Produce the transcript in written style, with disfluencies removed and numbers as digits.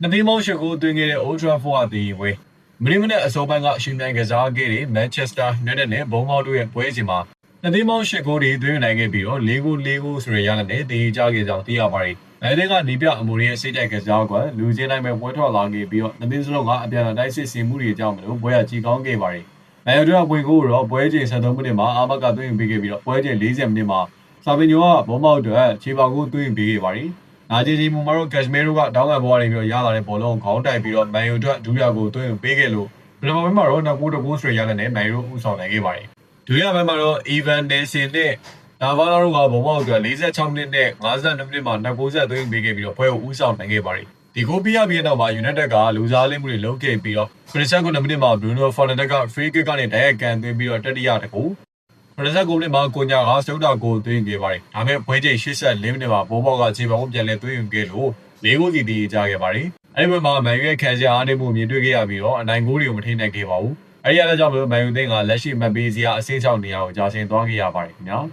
နှစ်သင်းပေါင်း၈ဂိုးသွင်းခဲ့တဲ့ Old Trafford အသင်းပွဲမနေ့အစောပိုင်းကရှင်ပြိုင်ကစားခဲ့တဲ့ Manchester United နဲ့ဘုံမောက်တို့ရဲ့ပွဲစဉ်မှာနှစ်သင်းပေါင်း၈ဂိုးတွေသွင်းနိုင်ခဲ့ပြီးတော့၄ဂိုးဆိုတဲ့ရလဒ်နဲ့တည်ကြခဲ့ကြောင်းသိရပါတယ်။အဲဒီကနေပြအမိုရီရဲ့စိတ်တိုက်ကစားကွာလူချင်းတိုင်းပဲပွဲထွက်လာခဲ့ပြီးတော့နှစ်သင်းစလုံးကအပြန်အလှန်တိုက်စစ်ဆင်မှုတွေကြောင့်မလို့ပွဲကကြီးကောင်းခဲ့ပါတယ်။နိုင်ရိုဒဝင်ကိုတော့ပွဲချိန်73မိနစ်မှာအာမကသွင်းပေးခဲ့ပြီးတော့ပွဲချိန်40မိနစ်မှာဆာဗီညိုကဘုံမောက်အတွက်ခြေပေါက်ကိုသွင်းပေးခဲ့ပါတယ်။နာဂျီဂျီမူမာတို့ကက်ရှမီရိုကတောင်းခံပေါ်ကနေပြီးတော့ရလာတဲ့ဘောလုံးကိုခေါင်းတိုက်ပြီးတော့မန်ယူအတွက်ဒူယာကိုသွင်းပေးခဲ့လို့ပထမပိုင်းမှာတော့2ဂိုးဆိုရရတဲ့မန်ယူဦးဆောင်နိုင်ခဲ့ပါတယ်။ဒုတိယပိုင်းမှာတော့ Evan Nelson နဲ့ဒါဗာလာတို့ကဘုံမောက်အတွက်46မိနစ်နဲ့52မိနစ်မှာ2ဂိုးဆက်သွင်းပေးခဲ့ပြီးတော့ပွဲကိုဦးဆောင်နိုင်ခဲ့ပါတယ်။ဒီဂိုးပြရပြီးတော့မှ United ကလူစားလေးမှုတွေလုပ်ခဲ့ပြီးတော့59မိနစ်မှာ Bruno Fernandes က free kick ကနေတိုက်ရိုက်ကန်သွင်းပြီးတော့တတိယတကူ59မိနစ်မှာကိုညာကစတုတ်တာကိုသွင်းခဲ့ပါတယ်။ဒါပေမဲ့ပွဲချိန်84မိနစ်မှာဘုံမောက်ကခြေပေါင်းပြန်လဲသွင်းယူခဲ့လို့၄ဂိုးစီတည်ကြခဲ့ပါတယ်။အဲဒီပွဲမှာမန်ယူရဲ့ခံစားအားနည်းမှုမြင်တွေ့ခဲ့ရပြီးတော့အနိုင်ဂိုးတွေကိုမထိနိုင်ခဲ့ပါဘူး။အဲဒီအားကြောင့်မန်ယူသင်းကလက်ရှိမက်ဘေးစီယာအဆင့်6နေရာကိုကြာဆင်းသွားခဲ့ရပါတယ်ခင်ဗျာ။